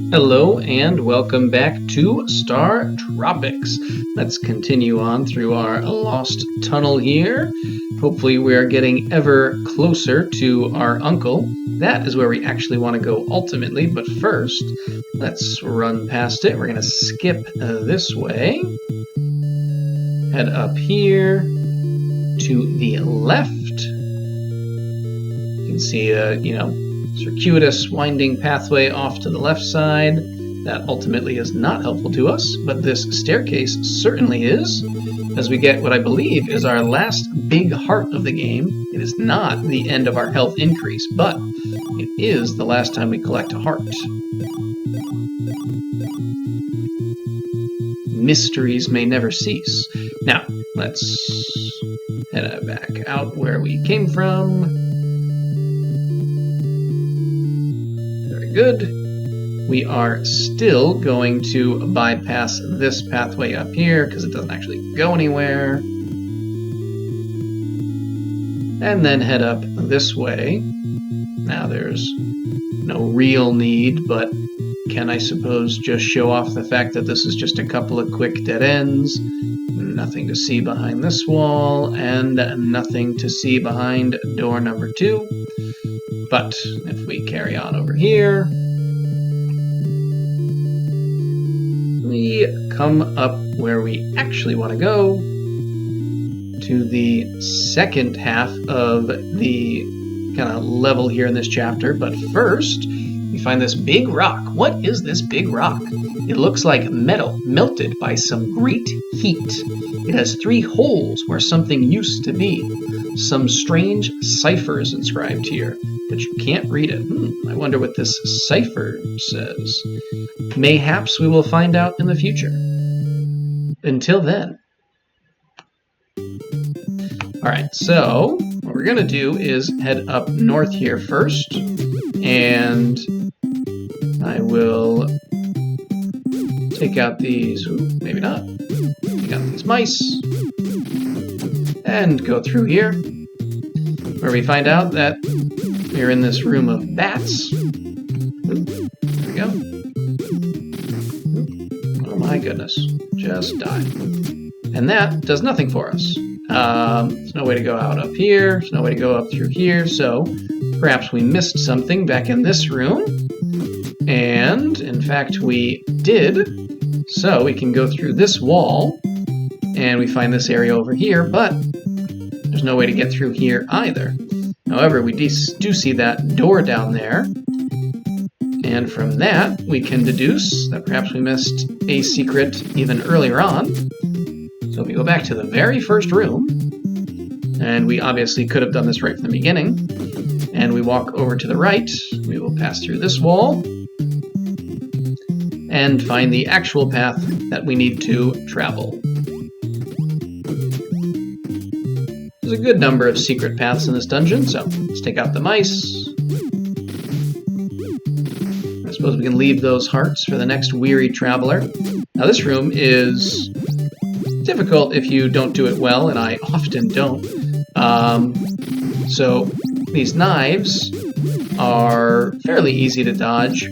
Hello and welcome back to StarTropics. Let's continue on through our lost tunnel here. Hopefully we are getting ever closer to our uncle. That is where we actually want to go ultimately, but first, let's run past it. We're going to skip this way. Head up here to the left. You can see circuitous winding pathway off to the left side. That ultimately is not helpful to us, but this staircase certainly is, as we get what I believe is our last big heart of the game. It is not the end of our health increase, but it is the last time we collect a heart. Mysteries may never cease. Now, let's head back out where we came from. Good. We are still going to bypass this pathway up here because it doesn't actually go anywhere. And then head up this way. Now there's no real need, but can I suppose just show off the fact that this is just a couple of quick dead ends. Nothing to see behind this wall, and nothing to see behind door number 2. But if we carry on over here, we come up where we actually want to go, to the second half of the kind of level here in this chapter. But first, we find this big rock. What is this big rock? It looks like metal melted by some great heat. It has 3 holes where something used to be. Some strange cipher is inscribed here, but you can't read it. I wonder what this cipher says. Mayhaps we will find out in the future. Until then. Alright, so what we're going to do is head up north here first, and I will take out these, maybe not, take out these mice, and go through here, where we find out that we're in this room of bats. There we go. Oh my goodness, just died. And that does nothing for us. There's no way to go out up here, there's no way to go up through here, so perhaps we missed something back in this room. And, in fact, we did. So we can go through this wall, and we find this area over here, but there's no way to get through here either. However, we do see that door down there, and from that we can deduce that perhaps we missed a secret even earlier on. So if we go back to the very first room, and we obviously could have done this right from the beginning, and we walk over to the right, we will pass through this wall, and find the actual path that we need to travel. There's a good number of secret paths in this dungeon, so let's take out the mice. I suppose we can leave those hearts for the next weary traveler. Now this room is difficult if you don't do it well, and I often don't. So these knives are fairly easy to dodge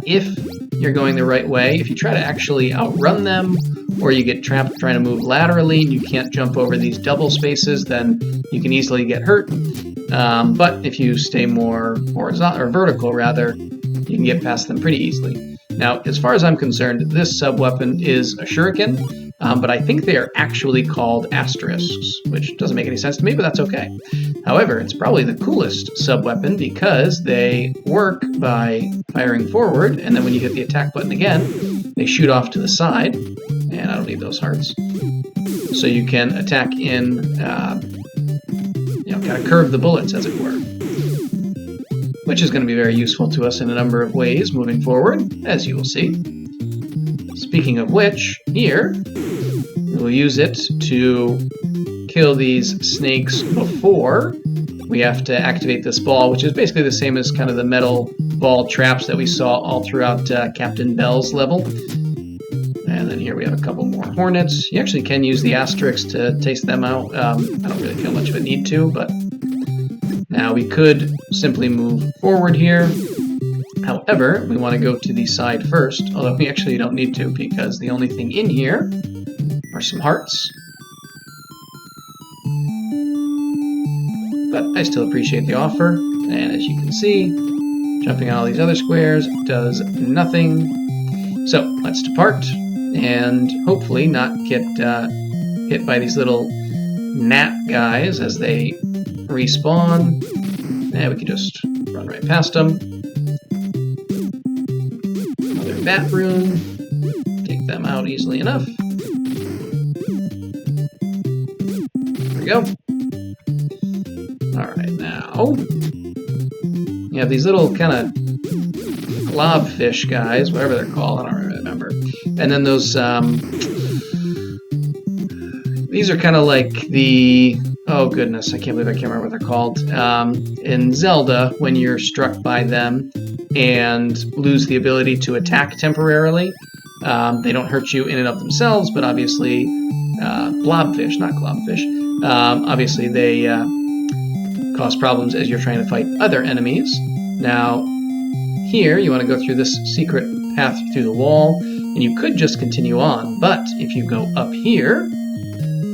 if you're going the right way. If you try to actually outrun them, or you get trapped trying to move laterally and you can't jump over these double spaces, then you can easily get hurt. But if you stay more horizontal, or vertical rather, you can get past them pretty easily. Now, as far as I'm concerned, this sub-weapon is a shuriken, but I think they are actually called asterisks, which doesn't make any sense to me, but that's okay. However, it's probably the coolest sub-weapon because they work by firing forward, and then when you hit the attack button again, they shoot off to the side, and I don't need those hearts. So you can attack in, kind of curve the bullets, as it were, which is going to be very useful to us in a number of ways moving forward, as you will see. Speaking of which, here, we'll use it to kill these snakes before we have to activate this ball, which is basically the same as kind of the metal ball traps that we saw all throughout Captain Bell's level. And then here we have a couple more hornets. You actually can use the asterisks to taste them out. I don't really feel much of a need to, but now we could simply move forward here. However, we want to go to the side first, although we actually don't need to because the only thing in here are some hearts. But I still appreciate the offer, and as you can see, jumping on all these other squares does nothing. So let's depart and hopefully not get hit by these little gnat guys as they respawn. And we can just run right past them. Another bat rune. Take them out easily enough. There we go. Alright, now you have these little kind of globfish guys, whatever they're called, I don't remember. And then those, these are kind of like the, oh goodness, I can't believe I can't remember what they're called. In Zelda, when you're struck by them and lose the ability to attack temporarily, they don't hurt you in and of themselves, but obviously, blobfish, not globfish, obviously they cause problems as you're trying to fight other enemies. Now, here you want to go through this secret path through the wall, and you could just continue on, but if you go up here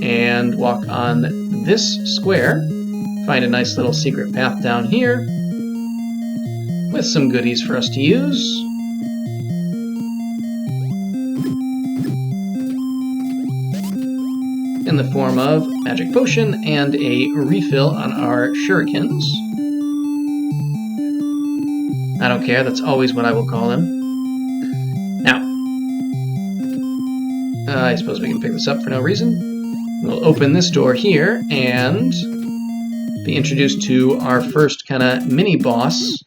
and walk on this square, find a nice little secret path down here with some goodies for us to use. In the form of magic potion and a refill on our shurikens. I don't care, that's always what I will call them. Now, I suppose we can pick this up for no reason. We'll open this door here and be introduced to our first kind of mini-boss,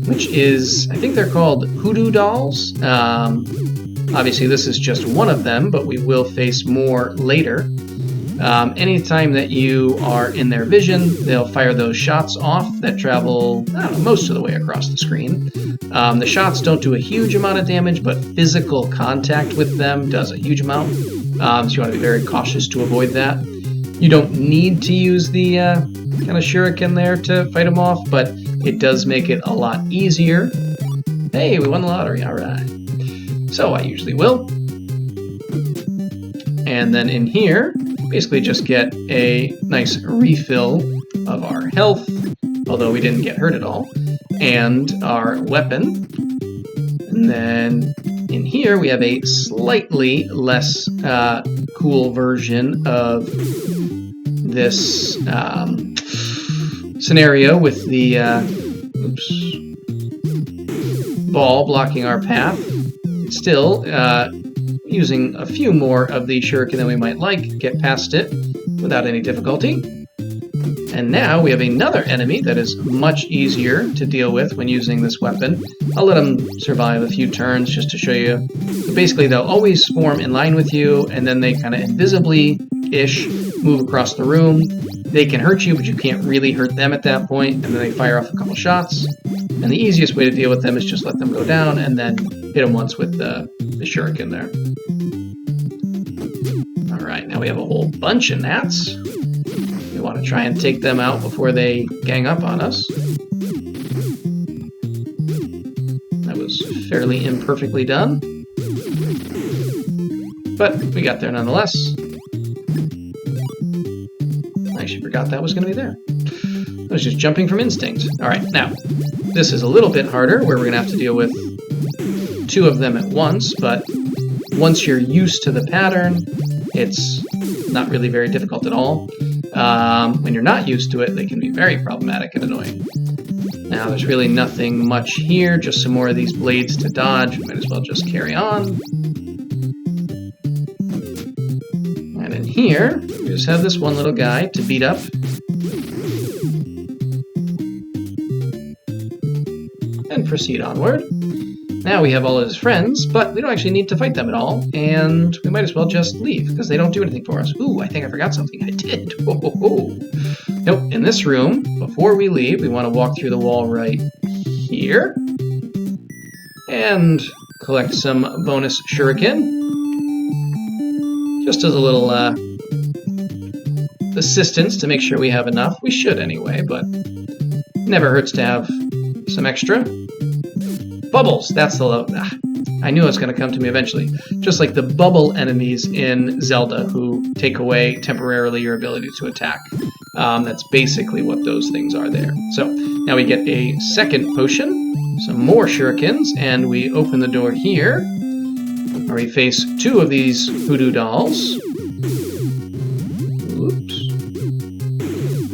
which is, I think they're called hoodoo dolls. Obviously, this is just one of them, but we will face more later. Anytime that you are in their vision, they'll fire those shots off that travel, I don't know, most of the way across the screen. The shots don't do a huge amount of damage, but physical contact with them does a huge amount. So you want to be very cautious to avoid that. You don't need to use the kind of shuriken there to fight them off, but it does make it a lot easier. Hey, we won the lottery, alright. So I usually will. And then in here, basically just get a nice refill of our health, although we didn't get hurt at all, and our weapon. And then in here we have a slightly less cool version of this scenario with the ball blocking our path. Still, using a few more of the shuriken than we might like, get past it without any difficulty. And now we have another enemy that is much easier to deal with when using this weapon. I'll let them survive a few turns just to show you. But basically, they'll always form in line with you, and then they kind of invisibly-ish move across the room. They can hurt you, but you can't really hurt them at that point, and then they fire off a couple shots. And the easiest way to deal with them is just let them go down and then hit them once with the shuriken there. Alright, now we have a whole bunch of gnats. We want to try and take them out before they gang up on us. That was fairly imperfectly done. But we got there nonetheless. I actually forgot that was going to be there. I was just jumping from instinct. Alright, now, this is a little bit harder, where we're going to have to deal with two of them at once, but once you're used to the pattern, it's not really very difficult at all. When you're not used to it, they can be very problematic and annoying. Now, there's really nothing much here, just some more of these blades to dodge. We might as well just carry on. And in here, we just have this one little guy to beat up. And proceed onward. Now we have all of his friends, but we don't actually need to fight them at all, and we might as well just leave, because they don't do anything for us. Ooh, I think I forgot something. I did. Whoa, whoa, whoa. Nope, in this room, before we leave, we want to walk through the wall right here, and collect some bonus shuriken. Just as a little assistance to make sure we have enough. We should anyway, but never hurts to have some extra. Bubbles! That's the... I knew it was going to come to me eventually. Just like the bubble enemies in Zelda who take away temporarily your ability to attack. That's basically what those things are there. So, now we get a second potion, some more shurikens, and we open the door here, where we face two of these hoodoo dolls. Oops.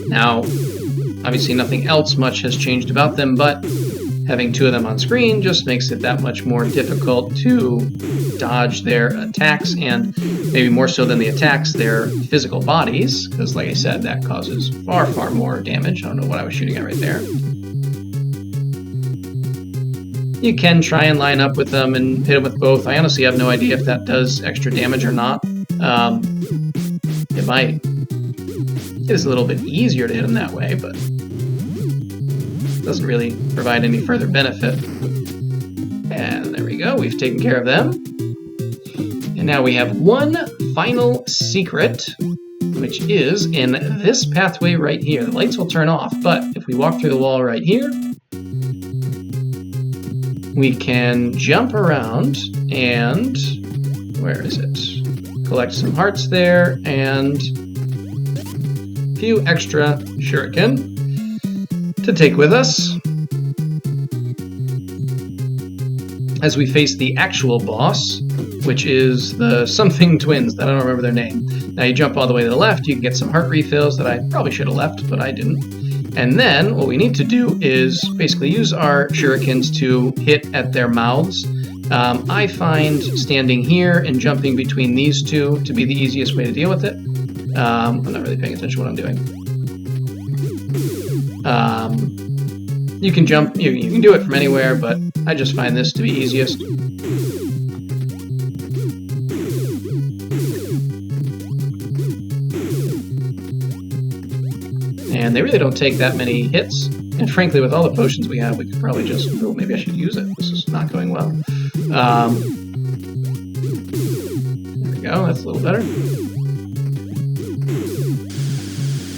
Now, obviously nothing else much has changed about them, but having two of them on screen just makes it that much more difficult to dodge their attacks, and maybe more so than the attacks, their physical bodies, because like I said, that causes far, far more damage. I don't know what I was shooting at right there. You can try and line up with them and hit them with both. I honestly have no idea if that does extra damage or not. It might. It is a little bit easier to hit them that way, but doesn't really provide any further benefit. And there we go, we've taken care of them. And now we have one final secret, which is in this pathway right here. The lights will turn off, but if we walk through the wall right here, we can jump around and... where is it? Collect some hearts there, and a few extra shuriken to take with us as we face the actual boss, which is the something twins that I don't remember their name. Now you jump all the way to the left, you can get some heart refills that I probably should have left, but I didn't. And then what we need to do is basically use our shurikens to hit at their mouths. I find standing here and jumping between these two to be the easiest way to deal with it. I'm not really paying attention to what I'm doing. You can jump, you can do it from anywhere, but I just find this to be easiest. And they really don't take that many hits. And frankly, with all the potions we have, we could probably just... oh, maybe I should use it. This is not going well. There we go, that's a little better.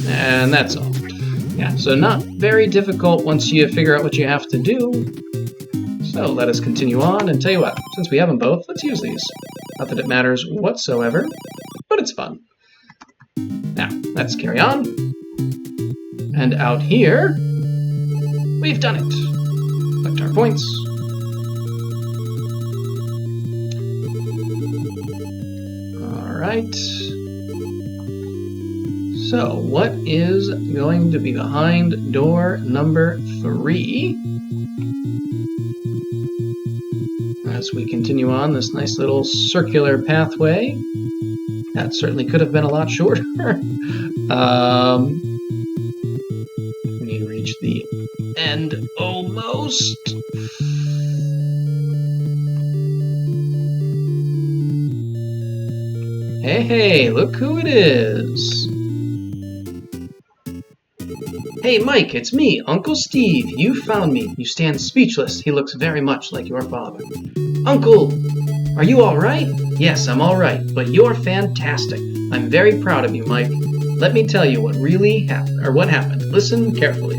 And that's all. Yeah, so not very difficult once you figure out what you have to do. So let us continue on, and tell you what, since we have them both, let's use these. Not that it matters whatsoever, but it's fun. Now, let's carry on. And out here, we've done it. Collect our points. Alright. So, what is going to be behind door number 3? As we continue on this nice little circular pathway. That certainly could have been a lot shorter. We need to reach the end almost. Hey, look who it is. Hey, Mike, it's me, Uncle Steve. You found me. You stand speechless. He looks very much like your father. Uncle, are you all right? Yes, I'm all right, but you're fantastic. I'm very proud of you, Mike. Let me tell you what really happened, or what happened. Listen carefully.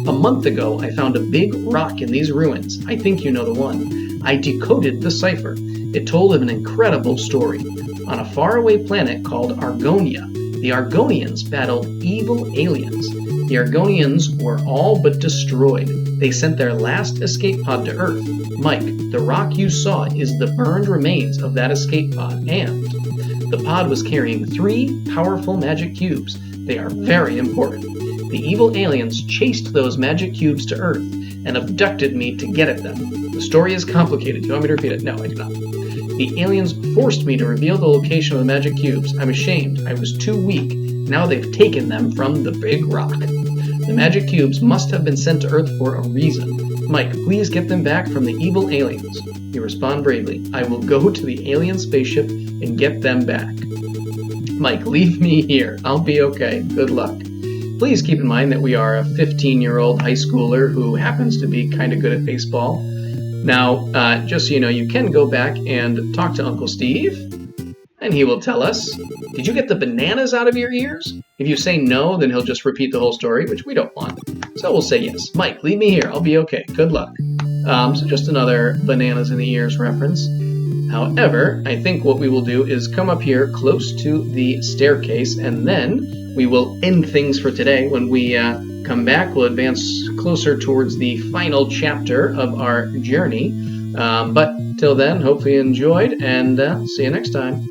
A month ago, I found a big rock in these ruins. I think you know the one. I decoded the cipher. It told of an incredible story. On a faraway planet called Argonia, the Argonians battled evil aliens. The Argonians were all but destroyed. They sent their last escape pod to Earth. Mike, the rock you saw is the burned remains of that escape pod, and the pod was carrying 3 powerful magic cubes. They are very important. The evil aliens chased those magic cubes to Earth and abducted me to get at them. The story is complicated. Do you want me to repeat it? No, I do not. The aliens forced me to reveal the location of the magic cubes. I'm ashamed. I was too weak. Now they've taken them from the big rock. The magic cubes must have been sent to Earth for a reason. Mike, please get them back from the evil aliens. You respond bravely. I will go to the alien spaceship and get them back. Mike, leave me here. I'll be okay. Good luck. Please keep in mind that we are a 15-year-old high schooler who happens to be kind of good at baseball. Now, just so you know, you can go back and talk to Uncle Steve, and he will tell us, did you get the bananas out of your ears? If you say no, then he'll just repeat the whole story, which we don't want. So we'll say yes. Mike, leave me here. I'll be okay. Good luck. So just another bananas in the ears reference. However, I think what we will do is come up here close to the staircase, and then we will end things for today. When we come back, we'll advance closer towards the final chapter of our journey. But till then, hopefully you enjoyed, and see you next time.